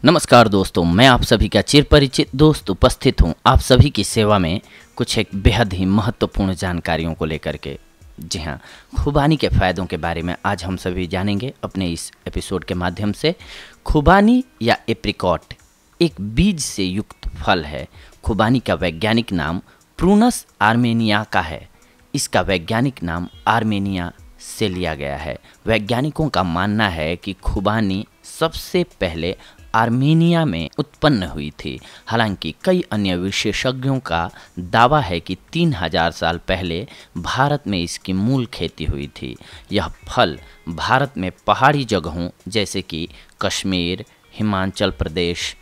नमस्कार दोस्तों, मैं आप सभी का चिरपरिचित दोस्त उपस्थित हूं आप सभी की सेवा में कुछ एक बेहद ही महत्वपूर्ण जानकारियों को लेकर के। जी हां, खुबानी के फ़ायदों के बारे में आज हम सभी जानेंगे अपने इस एपिसोड के माध्यम से। खुबानी या एप्रिकॉट एक बीज से युक्त फल है। खुबानी का वैज्ञानिक नाम प्रूनस आर्मेनिया का है। इसका वैज्ञानिक नाम आर्मेनिया से लिया गया है। वैज्ञानिकों का मानना है कि खुबानी सबसे पहले आर्मेनिया में उत्पन्न हुई थी। हालांकि कई अन्य विशेषज्ञों का दावा है कि 3000 साल पहले भारत में इसकी मूल खेती हुई थी। यह फल भारत में पहाड़ी जगहों जैसे कि कश्मीर, हिमाचल प्रदेश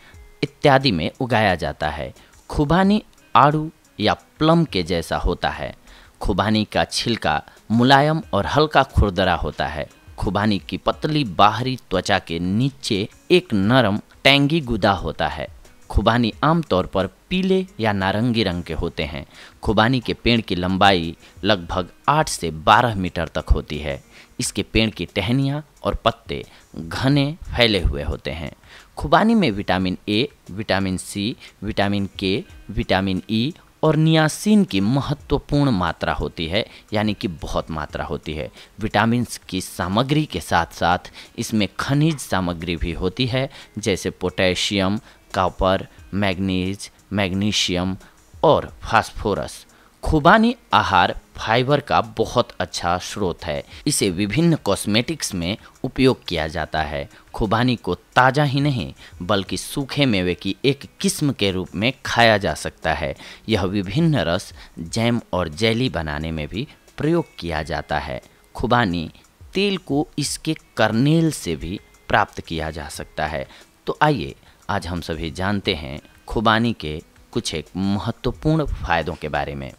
इत्यादि में उगाया जाता है। खुबानी आड़ू या प्लम के जैसा होता है। खुबानी का छिलका मुलायम और हल्का खुरदरा होता है। खुबानी की पतली बाहरी त्वचा के नीचे एक नरम टैंगी गुदा होता है। खुबानी आमतौर पर पीले या नारंगी रंग के होते हैं। खुबानी के पेड़ की लंबाई लगभग 8 से 12 मीटर तक होती है। इसके पेड़ की टहनियाँ और पत्ते घने फैले हुए होते हैं। खुबानी में vitamin A, vitamin C, vitamin K, vitamin E और नियासिन की महत्वपूर्ण मात्रा होती है, यानी कि बहुत मात्रा होती है। विटामिन्स की सामग्री के साथ साथ इसमें खनिज सामग्री भी होती है, जैसे पोटेशियम, कॉपर, मैग्नीज, मैग्नीशियम और फास्फोरस। खुबानी आहार फाइबर का बहुत अच्छा स्रोत है। इसे विभिन्न कॉस्मेटिक्स में उपयोग किया जाता है। खुबानी को ताज़ा ही नहीं बल्कि सूखे मेवे की एक किस्म के रूप में खाया जा सकता है। यह विभिन्न रस, जैम और जेली बनाने में भी प्रयोग किया जाता है। खुबानी तेल को इसके कर्नेल से भी प्राप्त किया जा सकता है। तो आइए आज हम सभी जानते हैं खुबानी के कुछ एक महत्वपूर्ण फ़ायदों के बारे में।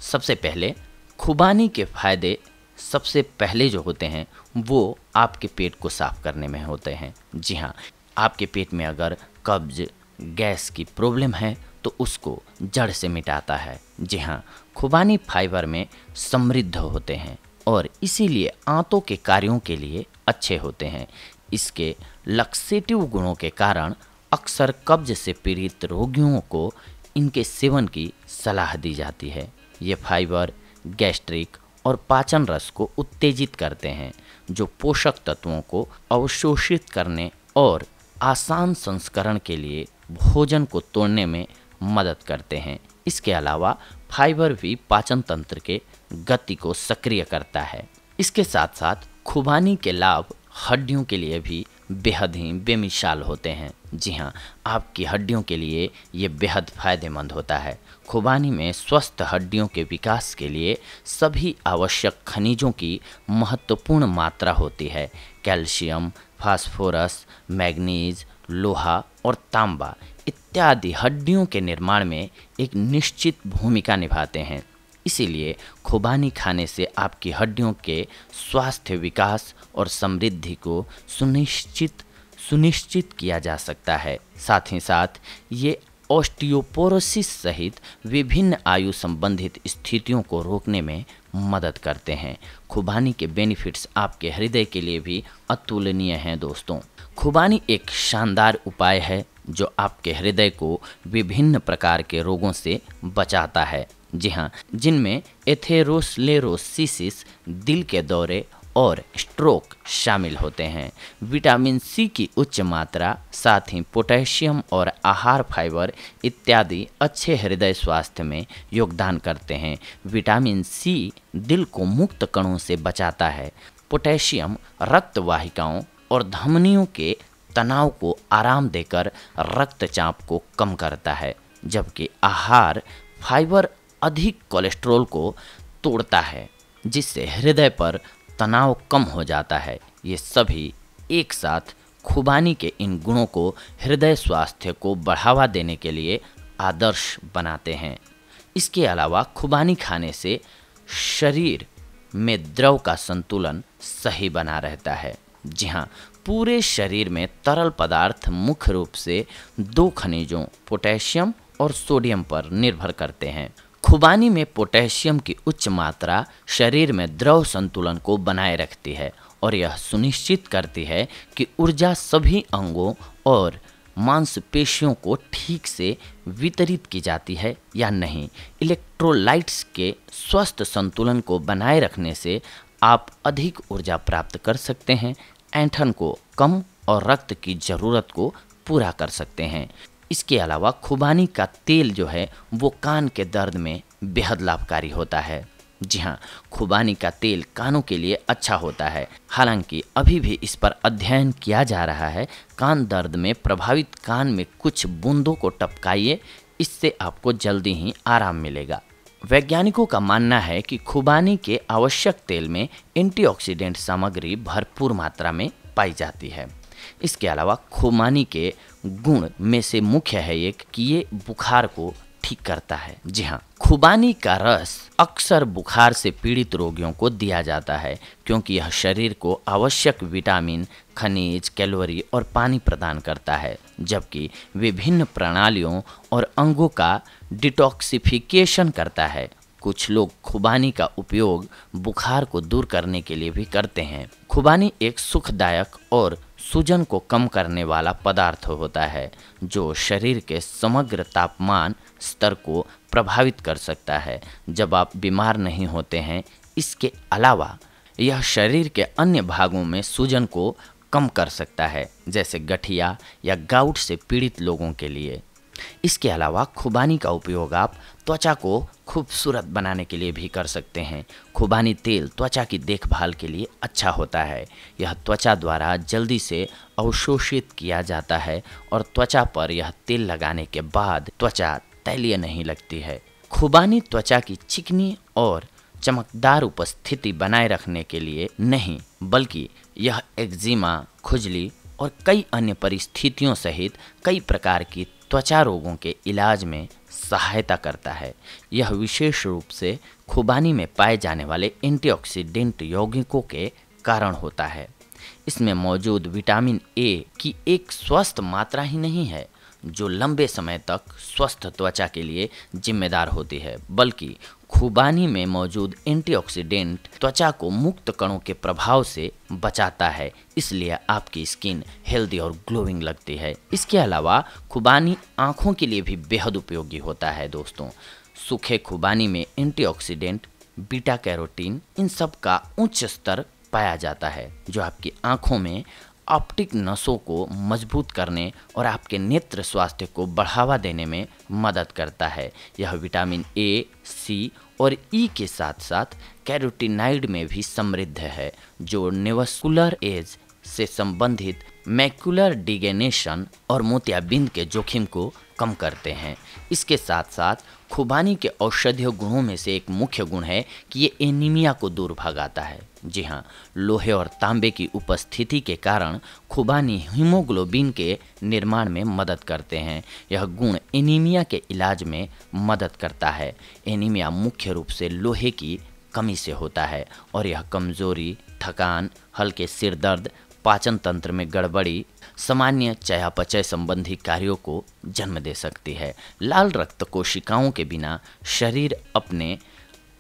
सबसे पहले खुबानी के फ़ायदे सबसे पहले जो होते हैं वो आपके पेट को साफ़ करने में होते हैं। जी हाँ, आपके पेट में अगर कब्ज, गैस की प्रॉब्लम है तो उसको जड़ से मिटाता है। जी हाँ, खुबानी फाइबर में समृद्ध होते हैं और इसीलिए आंतों के कार्यों के लिए अच्छे होते हैं। इसके लक्सेटिव गुणों के कारण अक्सर कब्ज से पीड़ित रोगियों को इनके सेवन की सलाह दी जाती है। ये फाइबर गैस्ट्रिक और पाचन रस को उत्तेजित करते हैं, जो पोषक तत्वों को अवशोषित करने और आसान संस्करण के लिए भोजन को तोड़ने में मदद करते हैं। इसके अलावा फाइबर भी पाचन तंत्र के गति को सक्रिय करता है। इसके साथ साथ खुबानी के लाभ हड्डियों के लिए भी बेहद ही बेमिसाल होते हैं। जी हाँ, आपकी हड्डियों के लिए ये बेहद फ़ायदेमंद होता है। खुबानी में स्वस्थ हड्डियों के विकास के लिए सभी आवश्यक खनिजों की महत्वपूर्ण मात्रा होती है। कैल्शियम, फास्फोरस, मैग्नीज, लोहा और तांबा इत्यादि हड्डियों के निर्माण में एक निश्चित भूमिका निभाते हैं। इसीलिए खुबानी खाने से आपकी हड्डियों के स्वास्थ्य, विकास और समृद्धि को सुनिश्चित किया जा सकता है। साथ ही साथ ये ऑस्टियोपोरोसिस सहित विभिन्न आयु संबंधित स्थितियों को रोकने में मदद करते हैं। खुबानी के बेनिफिट्स आपके हृदय के लिए भी अतुलनीय हैं दोस्तों। खुबानी एक शानदार उपाय है जो आपके हृदय को विभिन्न प्रकार के रोगों से बचाता है। जी हाँ, जिनमें एथेरोस्क्लेरोसिस, दिल के दौरे और स्ट्रोक शामिल होते हैं। विटामिन सी की उच्च मात्रा, साथ ही पोटेशियम और आहार फाइबर इत्यादि अच्छे हृदय स्वास्थ्य में योगदान करते हैं। विटामिन सी दिल को मुक्त कणों से बचाता है। पोटेशियम रक्त वाहिकाओं और धमनियों के तनाव को आराम देकर रक्तचाप को कम करता है, जबकि आहार फाइबर अधिक कोलेस्ट्रॉल को तोड़ता है, जिससे हृदय पर तनाव कम हो जाता है। ये सभी एक साथ खुबानी के इन गुणों को हृदय स्वास्थ्य को बढ़ावा देने के लिए आदर्श बनाते हैं। इसके अलावा खुबानी खाने से शरीर में द्रव का संतुलन सही बना रहता है। जी हाँ, पूरे शरीर में तरल पदार्थ मुख्य रूप से 2 खनिजों पोटेशियम और सोडियम पर निर्भर करते हैं। खुबानी में पोटेशियम की उच्च मात्रा शरीर में द्रव संतुलन को बनाए रखती है और यह सुनिश्चित करती है कि ऊर्जा सभी अंगों और मांसपेशियों को ठीक से वितरित की जाती है या नहीं। इलेक्ट्रोलाइट्स के स्वस्थ संतुलन को बनाए रखने से आप अधिक ऊर्जा प्राप्त कर सकते हैं, ऐंठन को कम और रक्त की ज़रूरत को पूरा कर सकते हैं। इसके अलावा खुबानी का तेल जो है वो कान के दर्द में बेहद लाभकारी होता है। जी हाँ, खुबानी का तेल कानों के लिए अच्छा होता है। हालांकि अभी भी इस पर अध्ययन किया जा रहा है। कान दर्द में प्रभावित कान में कुछ बूंदों को टपकाइए, इससे आपको जल्दी ही आराम मिलेगा। वैज्ञानिकों का मानना है कि खुबानी के आवश्यक तेल में एंटीऑक्सीडेंट सामग्री भरपूर मात्रा में पाई जाती है। इसके अलावा खुबानी के गुण में से मुख्य है एक कि ये बुखार को ठीक करता है। जी हाँ, खुबानी का रस अक्सर बुखार से पीड़ित रोगियों को दिया जाता है क्योंकि यह शरीर को आवश्यक विटामिन, खनिज, कैलोरी और पानी प्रदान करता है, जबकि विभिन्न प्रणालियों और अंगों का डिटॉक्सिफिकेशन करता है। कुछ लोग खुबानी का उपयोग बुखार को दूर करने के लिए भी करते हैं। खुबानी एक सुखदायक और सूजन को कम करने वाला पदार्थ होता है जो शरीर के समग्र तापमान स्तर को प्रभावित कर सकता है जब आप बीमार नहीं होते हैं। इसके अलावा यह शरीर के अन्य भागों में सूजन को कम कर सकता है, जैसे गठिया या गाउट से पीड़ित लोगों के लिए। इसके अलावा खुबानी का उपयोग आप त्वचा को खूबसूरत बनाने के लिए भी कर सकते हैं। खुबानी तेल त्वचा की देखभाल के लिए अच्छा होता है। यह त्वचा द्वारा जल्दी से अवशोषित किया जाता है और त्वचा पर यह तेल लगाने के बाद त्वचा तैलीय नहीं लगती है। खुबानी त्वचा की चिकनी और चमकदार उपस्थिति बनाए रखने के लिए नहीं, बल्कि यह एक्जिमा, खुजली और कई अन्य परिस्थितियों सहित कई प्रकार की त्वचा रोगों के इलाज में सहायता करता है। यह विशेष रूप से खुबानी में पाए जाने वाले एंटीऑक्सीडेंट यौगिकों के कारण होता है। इसमें मौजूद विटामिन ए की एक स्वस्थ मात्रा ही नहीं है जो लंबे समय तक स्वस्थ त्वचा के लिए जिम्मेदार होती है, बल्कि खुबानी में मौजूद एंटीऑक्सीडेंट त्वचा को मुक्त कणों के प्रभाव से बचाता है, इसलिए आपकी स्किन हेल्दी और ग्लोइंग लगती है। इसके अलावा खुबानी आँखों के लिए भी बेहद उपयोगी होता है दोस्तों। सूखे खुबानी में एंटीऑक्सीडेंट, बीटा कैरोटीन, इन सब का उच्च स्तर पाया जाता है जो आपकी आँखों में ऑप्टिक नसों को मजबूत करने और आपके नेत्र स्वास्थ्य को बढ़ावा देने में मदद करता है। यह विटामिन ए, सी और ई के साथ साथ कैरोटीनाइड में भी समृद्ध है जो नेवस्कुलर एज से संबंधित मैकुलर डिगेनेशन और मोतियाबिंद के जोखिम को कम करते हैं। इसके साथ साथ खुबानी के औषधीय गुणों में से एक मुख्य गुण है कि ये एनीमिया को दूर भगाता है। जी हाँ, लोहे और तांबे की उपस्थिति के कारण खुबानी हीमोग्लोबिन के निर्माण में मदद करते हैं। यह गुण एनीमिया के इलाज में मदद करता है। एनीमिया मुख्य रूप से लोहे की कमी से होता है और यह कमजोरी, थकान, हल्के सिर दर्द, पाचन तंत्र में गड़बड़ी, सामान्य चयापचय संबंधी कार्यों को जन्म दे सकती है। लाल रक्त कोशिकाओं के बिना शरीर अपने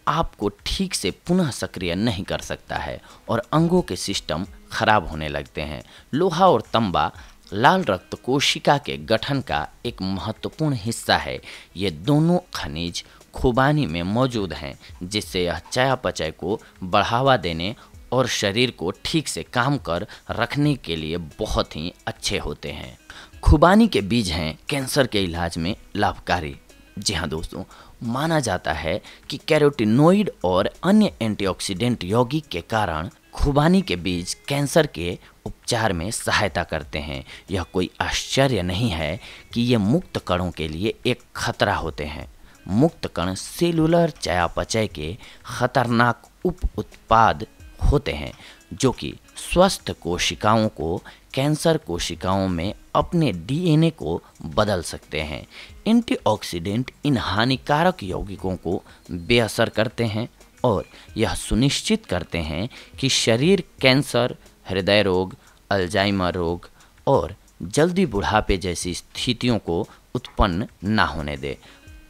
आप को ठीक से पुनः सक्रिय नहीं कर सकता है और अंगों के सिस्टम खराब होने लगते हैं। लोहा और तांबा लाल रक्त कोशिका के गठन का एक महत्वपूर्ण हिस्सा है। ये दोनों खनिज खुबानी में मौजूद हैं, जिससे यह चयापचय को बढ़ावा देने और शरीर को ठीक से काम कर रखने के लिए बहुत ही अच्छे होते हैं। खुबानी के बीज हैं कैंसर के इलाज में लाभकारी। जी हाँ दोस्तों, माना जाता है कि कैरोटीनोइड और अन्य एंटीऑक्सीडेंट यौगिक के कारण खुबानी के बीज कैंसर के उपचार में सहायता करते हैं। यह कोई आश्चर्य नहीं है कि ये मुक्त कणों के लिए एक खतरा होते हैं। मुक्त कण सेलुलर चयापचय के खतरनाक उप उत्पाद होते हैं जो कि स्वस्थ कोशिकाओं को कैंसर कोशिकाओं में अपने डीएनए को बदल सकते हैं। एंटीऑक्सीडेंट इन हानिकारक यौगिकों को बेअसर करते हैं और यह सुनिश्चित करते हैं कि शरीर कैंसर, हृदय रोग, अल्जाइमर रोग और जल्दी बुढ़ापे जैसी स्थितियों को उत्पन्न ना होने दे।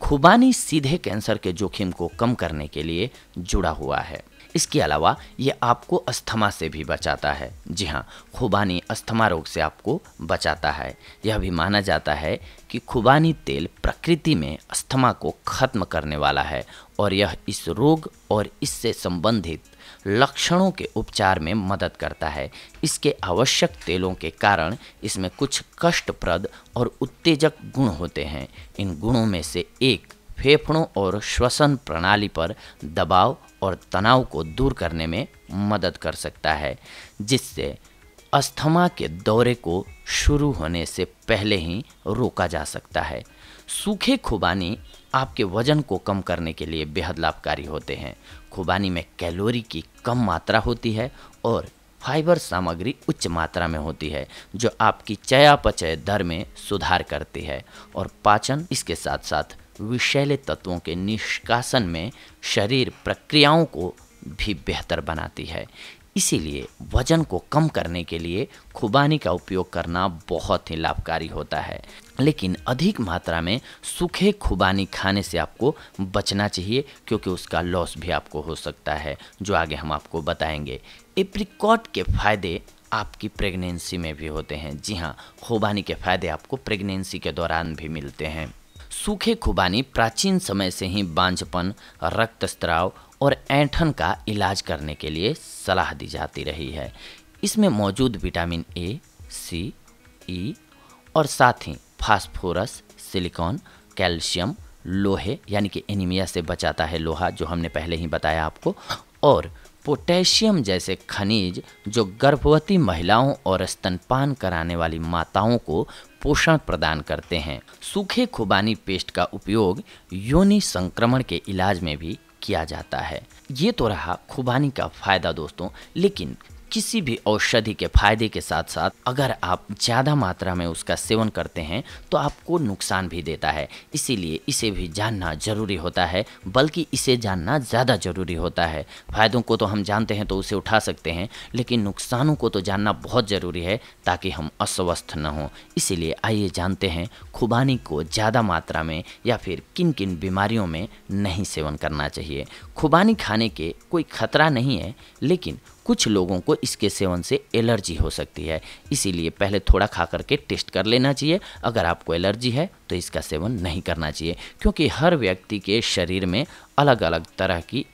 खुबानी सीधे कैंसर के जोखिम को कम करने के लिए जुड़ा हुआ है। इसके अलावा ये आपको अस्थमा से भी बचाता है। जी हाँ, खुबानी अस्थमा रोग से आपको बचाता है। यह भी माना जाता है कि खुबानी तेल प्रकृति में अस्थमा को खत्म करने वाला है और यह इस रोग और इससे संबंधित लक्षणों के उपचार में मदद करता है। इसके आवश्यक तेलों के कारण इसमें कुछ कष्टप्रद और उत्तेजक गुण होते हैं। इन गुणों में से एक फेफड़ों और श्वसन प्रणाली पर दबाव और तनाव को दूर करने में मदद कर सकता है, जिससे अस्थमा के दौरे को शुरू होने से पहले ही रोका जा सकता है। सूखे खुबानी आपके वजन को कम करने के लिए बेहद लाभकारी होते हैं। खुबानी में कैलोरी की कम मात्रा होती है और फाइबर सामग्री उच्च मात्रा में होती है, जो आपकी चयापचय दर में सुधार करती है और पाचन, इसके साथ साथ विषैले तत्वों के निष्कासन में शरीर प्रक्रियाओं को भी बेहतर बनाती है। इसीलिए वजन को कम करने के लिए खुबानी का उपयोग करना बहुत ही लाभकारी होता है। लेकिन अधिक मात्रा में सूखे खुबानी खाने से आपको बचना चाहिए, क्योंकि उसका लॉस भी आपको हो सकता है, जो आगे हम आपको बताएंगे। एप्रिकॉट के फायदे आपकी प्रेगनेंसी में भी होते हैं। जी हाँ, खुबानी के फायदे आपको प्रेगनेंसी के दौरान भी मिलते हैं। सूखे खुबानी प्राचीन समय से ही बांझपन, रक्तस्राव और ऐंठन का इलाज करने के लिए सलाह दी जाती रही है। इसमें मौजूद विटामिन ए, सी, ई और साथ ही फास्फोरस, सिलिकॉन, कैल्शियम, लोहे यानी कि एनीमिया से बचाता है लोहा, जो हमने पहले ही बताया आपको, और पोटेशियम जैसे खनिज जो गर्भवती महिलाओं और स्तनपान कराने वाली माताओं को पोषण प्रदान करते हैं। सूखे खुबानी पेस्ट का उपयोग योनि संक्रमण के इलाज में भी किया जाता है। ये तो रहा खुबानी का फायदा दोस्तों, लेकिन किसी भी औषधि के फायदे के साथ साथ अगर आप ज़्यादा मात्रा में उसका सेवन करते हैं तो आपको नुकसान भी देता है। इसीलिए इसे भी जानना ज़रूरी होता है, बल्कि इसे जानना ज़्यादा ज़रूरी होता है। फ़ायदों को तो हम जानते हैं तो उसे उठा सकते हैं, लेकिन नुकसानों को तो जानना बहुत ज़रूरी है ताकि हम अस्वस्थ न हों। इसीलिए आइए जानते हैं खुबानी को ज़्यादा मात्रा में या फिर किन किन बीमारियों में नहीं सेवन करना चाहिए। खुबानी खाने के कोई खतरा नहीं है, लेकिन कुछ लोगों को इसके सेवन से एलर्जी हो सकती है। इसीलिए पहले थोड़ा खा करके टेस्ट कर लेना चाहिए। अगर आपको एलर्जी है तो इसका सेवन नहीं करना चाहिए, क्योंकि हर व्यक्ति के शरीर में अलग अलग तरह की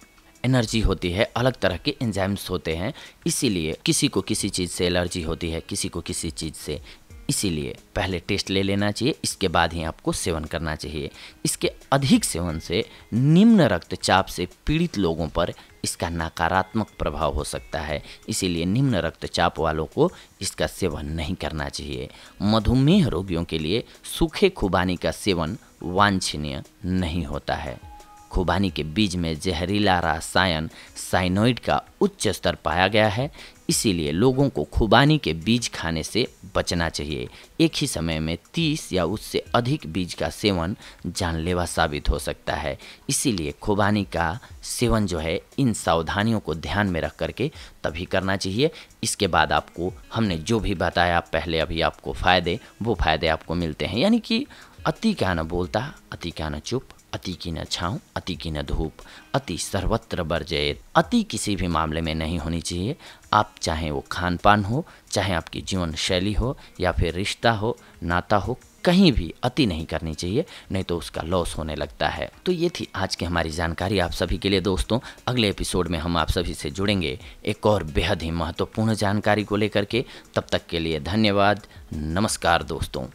एनर्जी होती है, अलग तरह के एंजाइम्स होते हैं। इसीलिए किसी को किसी चीज़ से एलर्जी होती है, किसी को किसी चीज़ से। इसीलिए पहले टेस्ट ले लेना चाहिए, इसके बाद ही आपको सेवन करना चाहिए। इसके अधिक सेवन से निम्न रक्तचाप से पीड़ित लोगों पर इसका नकारात्मक प्रभाव हो सकता है। इसीलिए निम्न रक्तचाप वालों को इसका सेवन नहीं करना चाहिए। मधुमेह रोगियों के लिए सूखे खुबानी का सेवन वांछनीय नहीं होता है। खुबानी के बीज में जहरीला रसायन साइनोइड का उच्च स्तर पाया गया है, इसीलिए लोगों को खुबानी के बीज खाने से बचना चाहिए। एक ही समय में 30 या उससे अधिक बीज का सेवन जानलेवा साबित हो सकता है। इसीलिए खुबानी का सेवन जो है इन सावधानियों को ध्यान में रख करके तभी करना चाहिए। इसके बाद आपको हमने जो भी बताया पहले अभी आपको फ़ायदे, वो फ़ायदे आपको मिलते हैं। यानी कि अति क्या न बोलता, अति क्या न चुप, अति की न छाँव, अति की न धूप, अति सर्वत्र वर्जयेत। अति किसी भी मामले में नहीं होनी चाहिए। आप चाहे वो खान पान हो, चाहे आपकी जीवन शैली हो, या फिर रिश्ता हो, नाता हो, कहीं भी अति नहीं करनी चाहिए, नहीं तो उसका लॉस होने लगता है। तो ये थी आज की हमारी जानकारी आप सभी के लिए दोस्तों। अगले एपिसोड में हम आप सभी से जुड़ेंगे एक और बेहद ही महत्वपूर्ण जानकारी को लेकर के। तब तक के लिए धन्यवाद। नमस्कार दोस्तों।